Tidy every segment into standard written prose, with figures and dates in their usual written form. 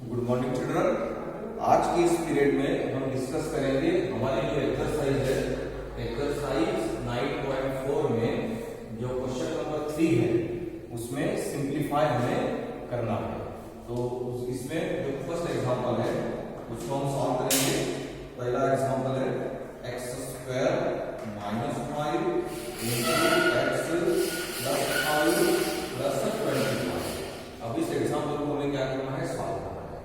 Good morning children. आज की इस पीरियड में हम डिस्कस करेंगे हमारी जो एक्सरसाइज है, एक्सरसाइज 9.4 में जो क्वेश्चन नंबर 3 है उसमें सिंप्लीफाई हमें करना है। तो इसमें जो फर्स्ट एग्जांपल है उसको हम सॉल्व करेंगे। पहला एग्जांपल है x square minus 5 into x plus 5 plus 25। अब इस एग्जांपल को हमें क्या करना है, सॉल्व करना है।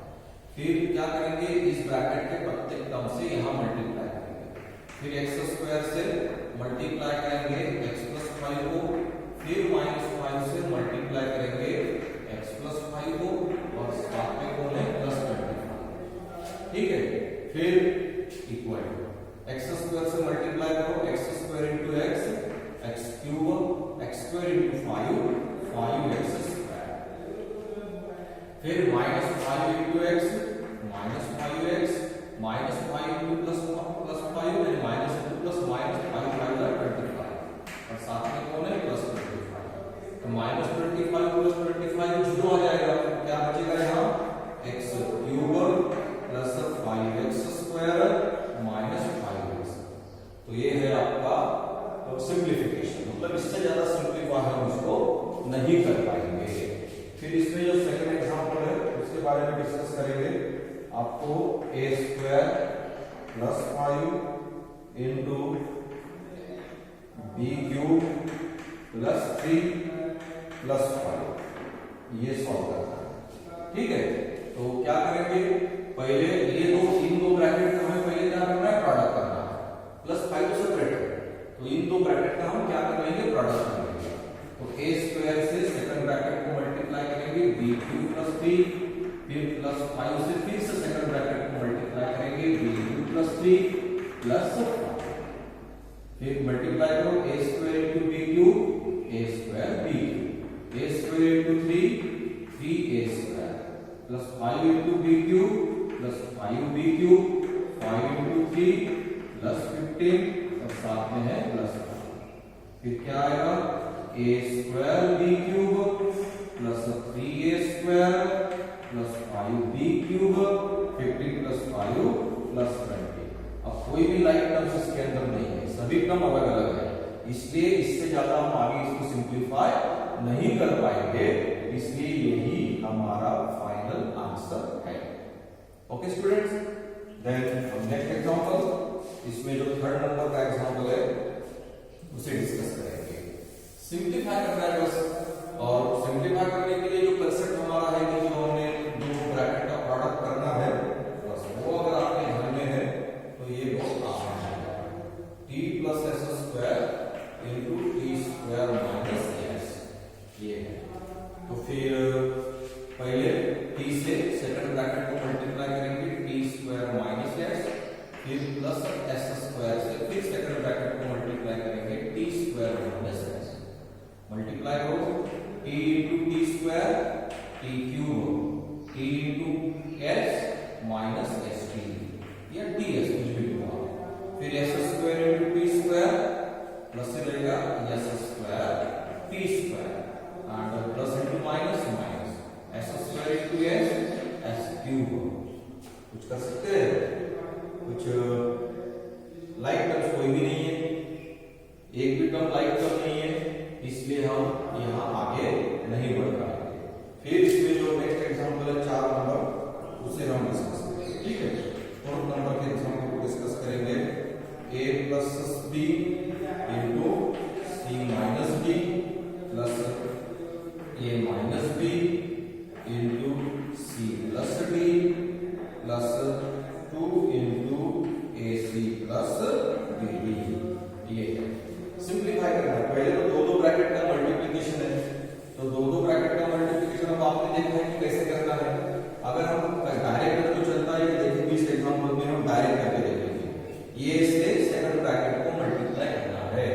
फिर क्या करेंगे, इस ब्रैकेट के प्रत्येक टर्म से यहाँ मल्टीप्लाई करेंगे। फिर एक्स स्क्वायर से मल्टीप्लाई करेंगे एक्स प्लस 5 को, फिर माइनस 5 से मल्टीप्लाई करेंगे एक्स प्लस 5 को और साथ में कौन है प्लस 25। ठीक है, फिर इक्वल एक्स स्क्वायर से मल्टीप्लाई करो x square into x cube, x square into 5 x square, फिर minus 5 into x minus 5x minus 5 into plus 5 यानी माइनस इंटू प्लस माइनस 5 5 25 और साथ में कौन है प्लस 25। तो माइनस 25 प्लस 25 जीरो आ जाएगा। क्या बचेगा यहाँ x cube plus 5x square minus 5x। तो ये है आपका सिंप्लीफिकेशन, मतलब इससे ज्यादा सिंप्लीफाई हम इसको नहीं कर पाएंगे। फिर इसमें जो सेकंड एग्जांपल है उसके बारे में डिस्कस करेंगे। आपको a square plus 5 into B cube plus 3 plus 5 ये सॉल्व करना है। ठीक है, तो क्या करेंगे, पहले ये इन दो ब्रैकेट का हमें पहले क्या करना है, प्रोडक्ट करना है। प्लस 5 तो सेपरेट है, तो इन दो ब्रैकेट का हम क्या कर लेंगे, प्रोडक्ट कर लेंगे। तो ए स्क्वायर से सेकंड ब्रैकेट को मल्टीप्लाई करेंगे बी क्यूब प्लस 3, फिर प्लस 5 से फिर से सेकंड ब्रैकेट को मल्टीप्लाई करेंगे बी क्यूब प्लस 3 प्लस 5, फिर मल्टीप्लाई करो A square into B cube A square B cube, A square into 3 A square plus 5 into B cube plus 5 B cube 5 into 3 plus 15 और साथ में है plus 5। फिर क्या आएगा A square B cube plus 3a square plus 5b cube 15 plus 5 plus 20। अब कोई भी लाइक टर्म्स इसके अंदर नहीं है, सभी टर्म अलग अलग है, इसलिए इससे ज्यादा हम आगे इसको सिंप्लीफाई नहीं कर पाएंगे, इसलिए यही हमारा फाइनल आंसर है। Okay students, then next example, इसमें जो थर्ड नंबर का एग्जांपल है उसे डिस्कस करेंगे। सिंप्लीफाई करना है बस, और सिंप्लीफाई करने के लिए जो कंसेप्ट हमारा है कि जो हमने दो ब्रैकेट का प्रोडक्ट करना है बस वो अगर आपके ध्यान में है तो ये बहुत आसान है। t plus S square into T square minus S ये है। तो फिर पहले t से सेकंड ब्रैकेट को मल्टीप्लाई करेंगे टी स्क्वायर माइनस एस, फिर प्लस एस स्क्वायर से फिर सेकंड ब्रैकेट को मल्टीप्लाई करेंगे T square minus S. Multiply करो t into T square T cube t into S minus S T या टी एस कुछ भी होगा, फिर S square into T square plus से रहेगा S square T square and plus into minus minus S square into S cube. कुछ कर सकते हैं, कुछ लाइक टर्म्स कोई भी नहीं है, एक भी टर्म लाइक टर्म नहीं है, इसलिए हम यहाँ आगे नहीं बढ़ पाएंगे। फिर इसमें जो नेक्स्ट एग्जांपल है 4 नंबर उसे हम डिस्कस करेंगे। ठीक है, 4 नंबर के एग्जांपल को डिस्कस करेंगे। a plus b into c minus b plus a minus b into c plus d plus 2 into ac plus bb। ये है सिंप्लीफाई करना है। पहले तो दो ब्रैकेट का मल्टीप्लिकेशन है, तो दो ब्रैकेट का मल्टीप्लिकेशन अब आपने देखा है कि कैसे करना है। अगर हम डायरेक्ट तो चलता है, देखिए इस एग्जांपल में हम डायरेक्ट करके देखेंगे। ये से सेकंड ब्रैकेट को मल्टीप्लाई करना है,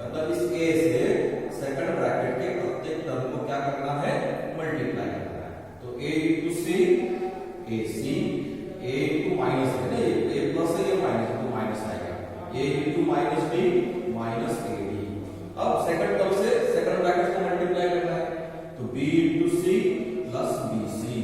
मतलब इस a से सेकंड ब्रैकेट के प्रत्येक टर्म को क्या करना है, मल्टीप्लाई करना है। तो a into C A C, a into minus है ना, ये a प्लस है ये माइनस, तो माइनस आएगा, a into minus b minus A D. अब सेकंड टर्म से सेकंड ब्रैकेट को मल्टीप्लाई करना है, तो b into C plus B C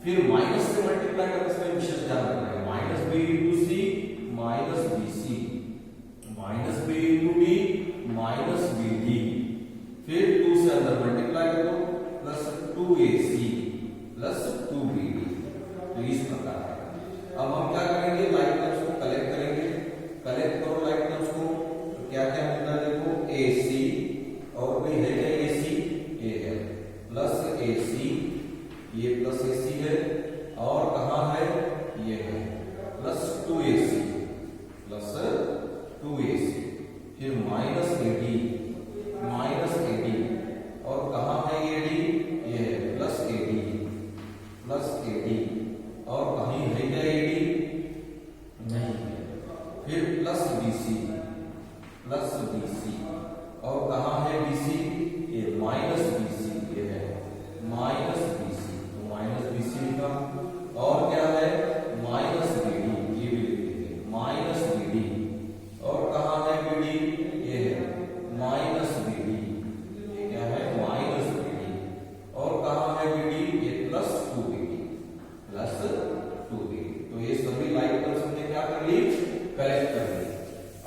फिर माइनस से मल्टीप्लाई करने इसमें विशेष ध्यान रखना है, minus B into C minus B C, minus B into D minus B D, फिर 2 से अंदर मल्टीप्लाई करो प्लस 2ac प्लस 2bd। तो इस प्रकार है। अब हम क्या करेंगे, लाइक टर्म्स को कलेक्ट करेंगे। कलेक्ट करो लाइक टर्म्स को, तो क्या क्या मिलता है देखो, ac और कोई है क्या, ac ये है प्लस ac, ये प्लस ac है, और कहां है ये है प्लस 2ac प्लस 2ac, फिर माइनस ad माइनस ad, और कहां है ये d, ये है प्लस ad प्लस ad, और कहीं है क्या ad, नहीं है, फिर प्लस bc प्लस bc, और कहां है bc, ये माइनस bc, ये है माइनस bc, तो माइनस bc लिखा, और क्या है माइनस bd, ये भी लिख देंगे माइनस bd, और कहां है bd, ये है माइनस bd, ये क्या है माइनस bd, और कहां है bd, ये प्लस 2bd प्लस 2bd। तो ये सभी लाइक टर्म्स हमने क्या कर ली, कलेक्ट कर ली।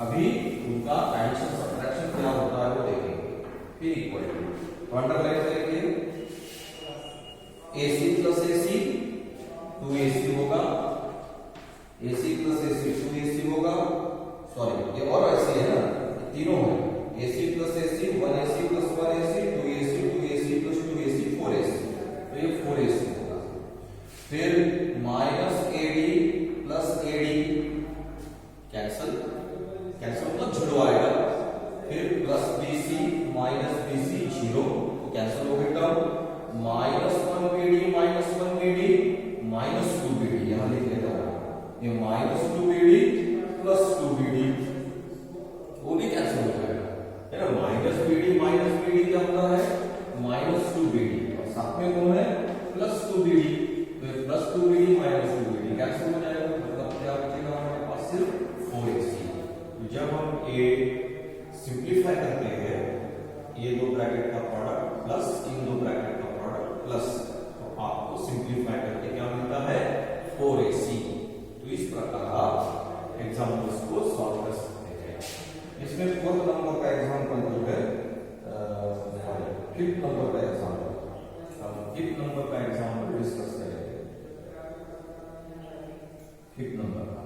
अभी उनका एडिशन सब्ट्रैक्शन क्या होता है वो देखेंगे। फिर इक्वल टू अंडरलाइन करेंगे, ac प्लस ac 2ac होगा, ac प्लस ac 2ac होगा, सॉरी ये और ऐसे है ना, तीनों है, ac plus ac 1ac plus 1ac 2ac 2ac plus 2ac 4ac, तो ये 4ac होगा। फिर minus ad plus ad cancel, cancel मतलब जीरो आएगा, फिर प्लस bc माइनस bc 0, तो कैंसल हो गया, minus 1bd minus 1bd minus 2bd, यहां लिख लेता हूं, ये माइनस 2bd प्लस 2bd, वो भी कैंसिल हो जाएगा, है ना, माइनस bd क्या होता है माइनस 2bd, और साथ में कौन है प्लस 2bd, तो plus 2bd minus 2bd cancel हो जाएगा, मतलब क्या बचेगा हमारे पास सिर्फ 4ac। तो जब हम ये सिंप्लीफाई करते हैं, ये दो ब्रैकेट का प्रोडक्ट प्लस इन दो ब्रैकेट का प्रोडक्ट प्लस, तो आपको सिंप्लीफाई करके क्या मिलता है 4ac। तो इस प्रकार आप एग्जाम्पल्स को सॉल्व कर सकते हैं। इसमें 4th नंबर का एग्जाम्पल जो है, 5th नंबर का एग्जाम्पल, हम 5th नंबर का एग्जाम्पल डिस्कस करेंगे। 5th नंबर का,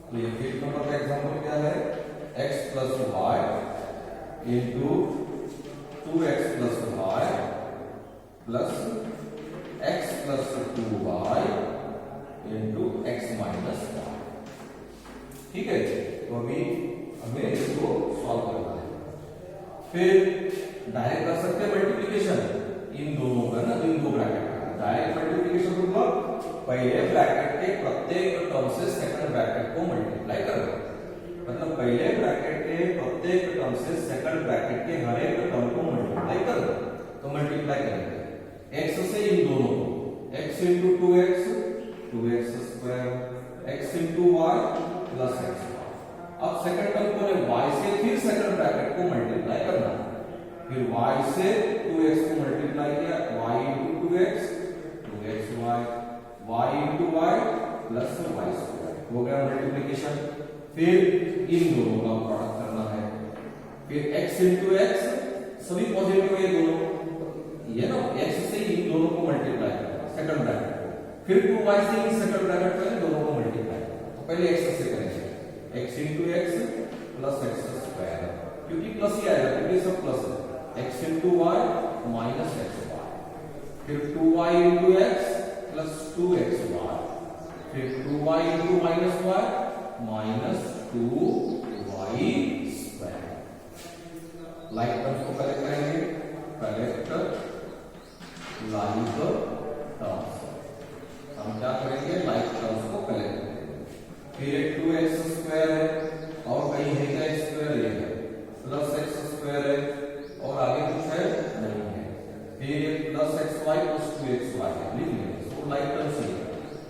तो ये 5th नंबर का एग्जाम्पल क्या है, x plus Y into 2x plus Y plus x plus 2y into x minus Y. ठीक है, तो अभी हमें इसको सॉल्व करना है। फिर डायरेक्ट कर सकते हैं मल्टीप्लिकेशन इन दोनों का ना, इन दो ब्रैकेट का डायरेक्ट मल्टीप्लिकेशन, मतलब पहले ब्रैकेट के प्रत्येक टर्म से सेकंड ब्रैकेट को मल्टीप्लाई करना, मतलब पहले ब्रैकेट के प्रत्येक टर्म से सेकंड ब्रैकेट के हर एक टर्म को मल्टीप्लाई करना। तो मल्टीप्लाई करेंगे x से इन दोनों को, x into 2x 2x square, x into y plus x। अब सेकंड टर्म को y से फिर सेकंड ब्रैकेट को मल्टीप्लाई करना, फिर y से 2x को मल्टीप्लाई किया, y into 2x 2xy, y into y plus y square, हो गया मल्टीप्लिकेशन। फिर इन दोनों का प्रोडक्ट करना है, फिर x इंटू x, सभी पॉजिटिव है दोनों, ये ना x से इन दोनों को मल्टीप्लाई करना सेकंड ब्रैकेट को, फिर 2y से इन सेकंड ब्रैकेट में दोनों को मल्टीप्लाई करना। तो पहले x से करेंगे, x into x plus x square, क्योंकि प्लस ही आएगा क्योंकि सब प्लस है, x into y minus xy, फिर 2y into x plus 2xy, फिर 2y into minus y minus 2y square. Like terms को कलेक्ट करेंगे, कलेक्ट लाइक टर्म्स, हम क्या करेंगे लाइक टर्म्स को कलेक्ट करेंगे। फिर एक 2x स्क्वायर है, और कहीं है क्या स्क्वायर, ये है प्लस x स्क्वायर है, और आगे कुछ है नहीं है, फिर एक प्लस xy प्लस 2xy है, लिख लेंगे। सो लाइक टर्म्स है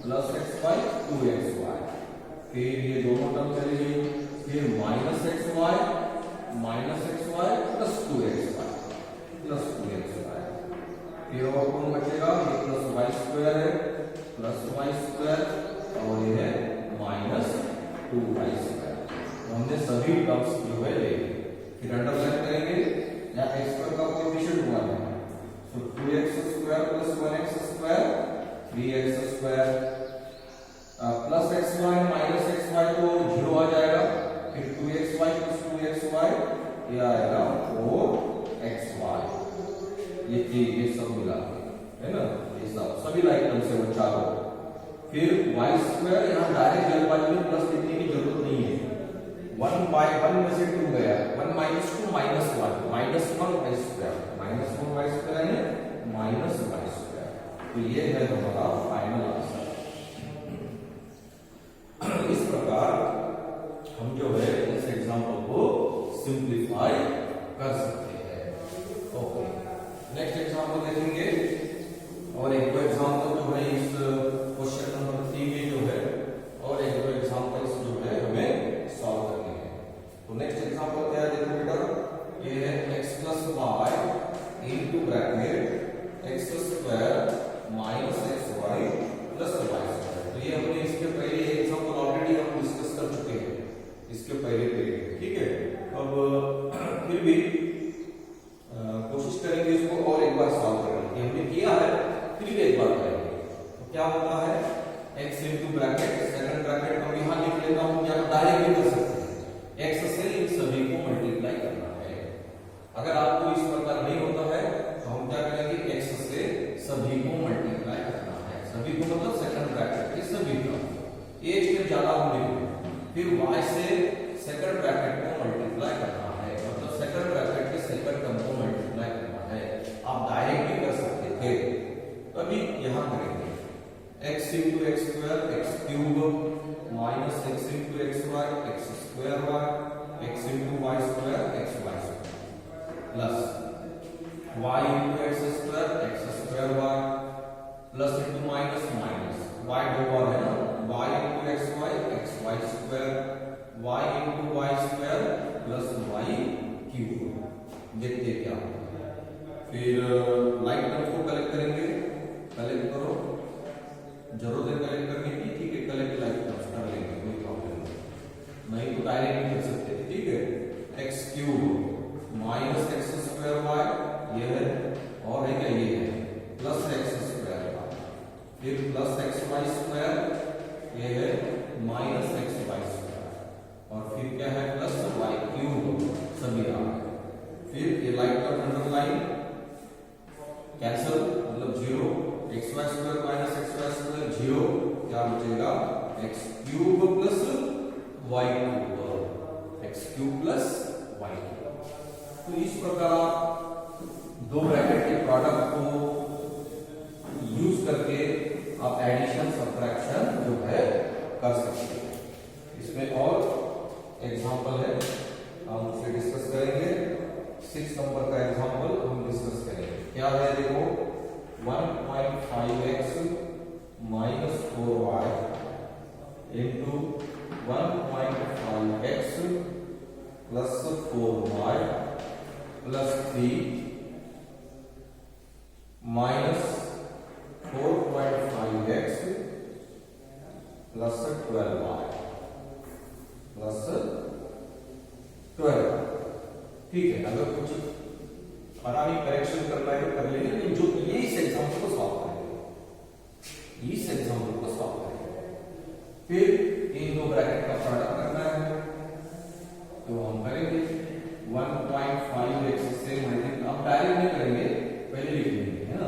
प्लस xy 2xy, फिर ये दोनों टर्म चली गई, फिर माइनस xy प्लस 2xy, फिर और कौन बचेगा, ये प्लस y स्क्वायर है, 3x² plus xy minus xy तो 0 आ जाएगा, फिर 2xy प्लस 2xy ये आएगा 4xy। ये सब मिला है ना, ये सब सभी लाइक टर्म से वो चारों। फिर y² यहाँ डायरेक्ट जल्दबाजी में प्लस लिखने की जरूरत नहीं है, 1/1 में से 2 गया, 1 - 2 -1 -1y² है -y², तो ये है हमारा फाइनल आंसर। इस प्रकार हम जो है इस एग्जांपल को सिंप्लीफाई कर सकते हैं। ओके, नेक्स्ट एग्जांपल देखेंगे, और एक दो एग्जांपल जो है इस क्वेश्चन नंबर 3 में जो है, और एक दो एग्जांपल्स जो है हमें सॉल्व करने हैं। तो नेक्स्ट एग्जांपल क्या है देखो बेटा, ये है x + y into bracket x² minus xy plus y²। तो ये हमने इसके पहले एग्जांपल ऑलरेडी हम डिस्कस कर चुके हैं इसके पहले पीरियड, ठीक है। अब फिर भी कोशिश करेंगे इसको और एक बार सॉल्व करने की, हमने किया है फिर भी एक बार करेंगे। तो क्या होता है, x into bracket, second bracket हम यहां लिख लेता हूं, या डायरेक्ट भी कर सकते हैं, x से इन सभी को मल्टीप्लाई करना है। अगर आपको इस प्रकार नहीं होता है तो हम क्या करेंगे, x से सभी को मल्टीप्लाई करना है, सभी को मतलब सेकंड ब्रैकेट के सभी का, एक से ज्यादा हम लिखेंगे, फिर y से सेकंड ब्रैकेट को मल्टीप्लाई करना है, मतलब सेकंड ब्रैकेट के सेकंड टर्म को मल्टीप्लाई करना है। आप डायरेक्ट भी कर सकते थे, तो अभी यहां करेंगे x * x² x³ minus x * xy x² y x * y² xy² plus y * x² x² y plus into minus minus y दो बार है ना, y * xy xy² y * y² plus y³ देखते हैं क्या होगा। फिर लाइक टर्म्स को कलेक्ट करेंगे, कलेक्ट करो, जरूरत है कलेक्ट करने की, ठीक है, कलेक्ट लाइक टर्म्स कर लेंगे, कोई प्रॉब्लम नहीं, तो डायरेक्ट भी कर सकते हैं, ठीक है। x³ माइनस x² y ये है, और है क्या, ये है प्लस x² y, फिर प्लस xy² ये है माइनस xy², और फिर क्या है प्लस y³ सभी आ गए। फिर ये लाइक टर्म अंडरलाइन कैंसिल, मतलब 0, xy² माइनस xy² 0, क्या बचेगा x³ plus y³, x³ plus y³। तो इस प्रकार दो ब्रैकेट के प्रोडक्ट को यूज करके आप एडिशन सब्ट्रैक्शन जो है कर सकते हैं। इसमें और एग्जांपल है, हम उसे डिस्कस करेंगे। 6 नंबर का एग्जांपल हम डिस्कस करेंगे, क्या है देखो, 1.5x minus 4y into 1.5x plus 4y plus 3 minus 4.5x plus 12y plus 12। ठीक है, अगर कुछ फरानी करेक्शन करना है तो कर लेंगे, लेकिन जो ये इस एग्जांपल को सॉल्व करेंगे, इस एग्जांपल को सॉल्व करेंगे। फिर इन दो ब्रैकेट का प्रोडक्ट करना है, तो हम करेंगे 1.5x से मल्टीप्लाई, हम डायरेक्ट नहीं करेंगे, पहले लिख लेंगे, है ना,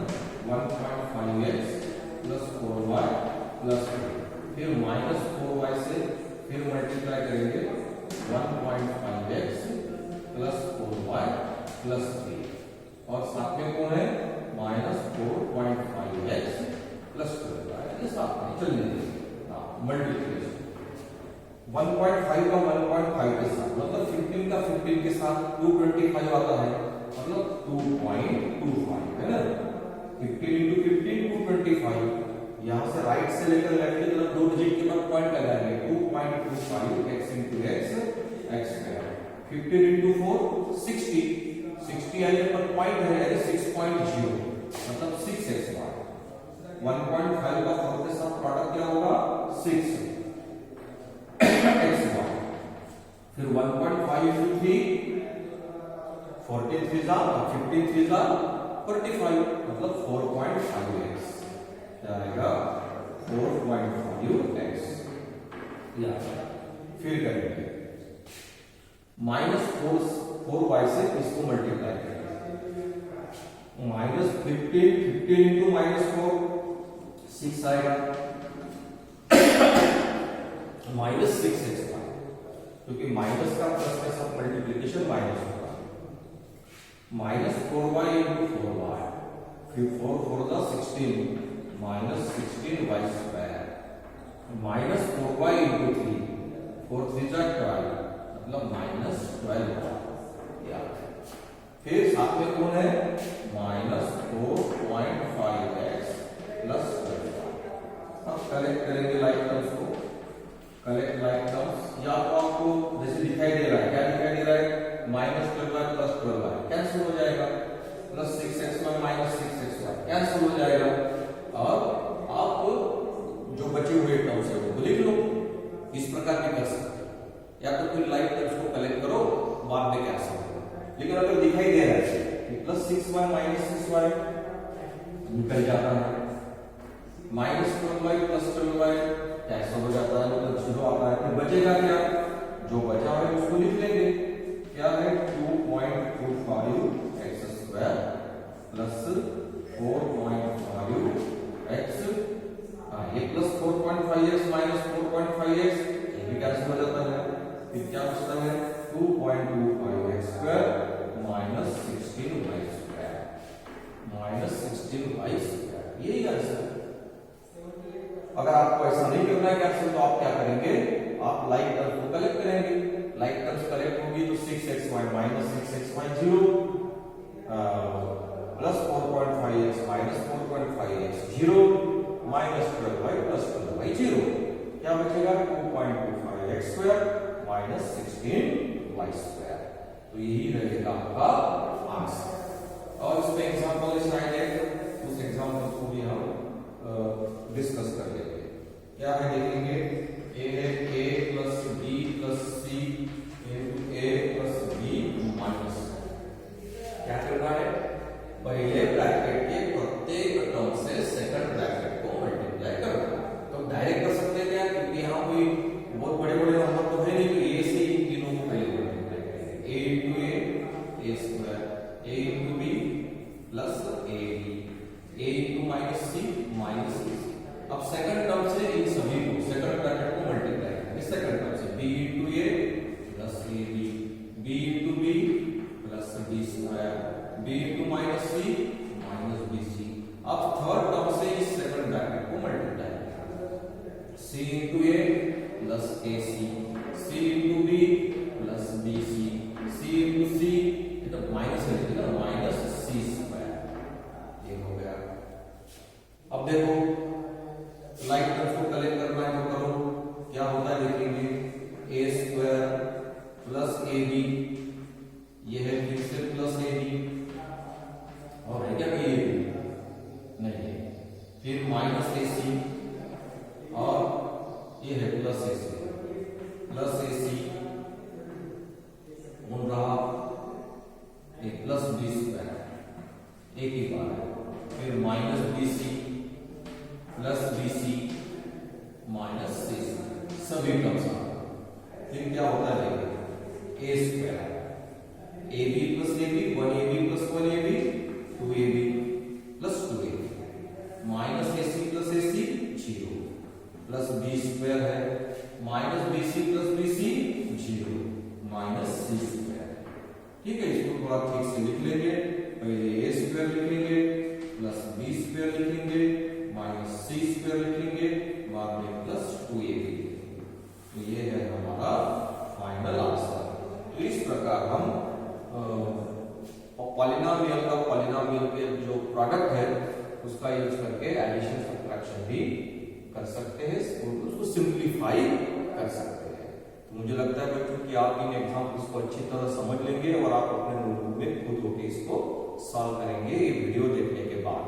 1.5x प्लस 4y प्लस 3, फिर माइनस 4y से फिर मल्टीप्लाई करेंगे 1.5x प्लस 4y प्लस 3, और साथ में कौन है, माइनस 4.5x प्लस 12y, ये साथ में चलिए मल्टीप्लिकेशन 1.5 का 1.5 के साथ, मतलब 15 का 15 के साथ 225 आता है, मतलब 2.25 है ना, 15 into 15 225। यहां से राइट से लेकर लेफ्ट की तरफ दो डिजिट के बाद पॉइंट लगाएंगे, 2.25 x into x x², 15 into 4 60 आने पर पॉइंट है 6.0, मतलब 6xy। 1.5 का 4 के साथ प्रोडक्ट क्या होगा, 6xy। फिर 1.5 into 3 43 जा 53 जा 45, मतलब 4.5x क्या आएगा 4.5x या फिर करेंगे -4y से इसको मल्टीप्लाई करेंगे -15 इंटू -4 6 आएगा -6x क्योंकि माइनस का प्लस के साथ मल्टीप्लीकेशन माइनस होगा -4y इंटू 4y फिर 4 4 16 -16y स्क्वायर -4y इंटू 3 4 3 12 मतलब -12y फिर साथ में कौन है -4.5x प्लस 12। अब कलेक्ट करेंगे लाइक टर्म्स को कलेक्ट लाइक टर्म्स या तो आपको जैसे दिखाई दे रहा है क्या दिखाई दे रहा है -12y प्लस 12y कैंसिल हो जाएगा प्लस 6xy -6xy कैंसिल हो जाएगा और आप जो बचे हुए टर्म्स है वो लिख लो। इस प्रकार भी कर सकते हो या तो फिर लाइक टर्म्स को कलेक्ट करो बाद में कैंसिल करो। लेकिन अगर दिखाई दे रहा है प्लस 6y -6y निकल जाता है -12y प्लस 12y कैंसिल हो जाता है मतलब 0 आता है। फिर बचेगा क्या जो बचा है उसको लिख लेंगे क्या है 2.25x स्क्वायर प्लस 4.5x ये प्लस 4.5x माइनस 4.5x ये भी कैंसिल हो जाता है। फिर क्या बचता है 2.25x square minus 16y square यही आंसर। अगर आपको ऐसा नहीं करना है कैंसिल तो आप क्या करेंगे आप लाइक टर्म्स को कलेक्ट करेंगे। लाइक टर्म्स कलेक्ट होगी तो 6xy minus 6xy 0 plus 4.5x minus 4.5x 0 minus 12y plus 12y 0 क्या बचेगा 2.25x square minus 16y square. तो यही रहेगा आपका आंसर। और इसमें एग्जांपल स्लाइड है उस एग्जांपल को भी हम डिस्कस कर लेंगे। क्या है देखेंगे a है a plus b plus c into a plus b minus क्या करना है पहले ब्रैकेट के प्रत्येक टर्म से सेकंड ब्रैकेट को मल्टीप्लाई करना। तो डायरेक्ट कर सकते हैं क्या क्योंकि यहाँ कोई बहुत बड़े बड़े नंबर तो है नहीं तो a से इन तीनों को पहले मल्टीप्लाई करेंगे a into a square a into b plus a into minus c minus c। अब सेकंड टर्म से इन सभी को सेकंड ब्रैकेट को मल्टीप्लाई करेंगे सेकंड टर्म से b into a plus ab b into b plus b square b into minus c minus bc। अब third term से इस सेकंड ब्रैकेट को मल्टीप्लाई करेंगे c into a plus ac c into b plus bc c into c तो minus है ना minus c square ये हो गया। अब देखो लाइक टर्म्स को कलेक्ट करना है तो करो क्या होता है देखेंगे a स्क्वायर प्लस ab ये है फिर से प्लस ab और है क्या ये नहीं है फिर माइनस ac और ये है प्लस ac बन रहा एक प्लस b स्क्वायर एक ही बार है फिर minus bc plus bc minus c सभी टर्म्स फिर क्या होता है देखिए a square ab plus ab 1ab plus 1ab 2ab plus 2ab minus ac plus ac 0 plus b square है minus bc plus bc 0 minus c square. ठीक है इसको थोड़ा ठीक से लिख लेंगे पहले a स्क्वायर लिखेंगे प्लस b स्क्वायर लिखेंगे माइनस c स्क्वायर लिखेंगे बाद में प्लस 2ab। तो ये है हमारा फाइनल आंसर। तो इस प्रकार हम पॉलिनोमियल के जो प्रोडक्ट है उसका यूज करके एडिशन सब्ट्रैक्शन भी कर सकते हैं उसको सिंपलीफाई कर सकते हैं। तो मुझे लगता है बच्चों कि आप इन एग्जाम्पल्स को अच्छी तरह समझ लेंगे और आप अपने नोटबुक में खुद होकर इसको सॉल्व करेंगे ये वीडियो देखने के बाद।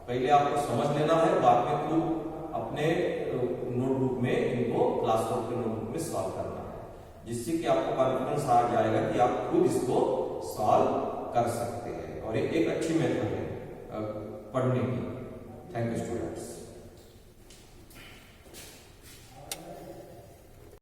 पहले आपको समझ लेना है बाद में खुद अपने नोटबुक में इनको क्लास वर्क के नोटबुक में सॉल्व करना है जिससे कि आपको कॉन्फिडेंस आ जाएगा कि आप खुद इसको सॉल्व कर सकते हैं और एक अच्छी मेथड है पढ़ने की। Thank you students.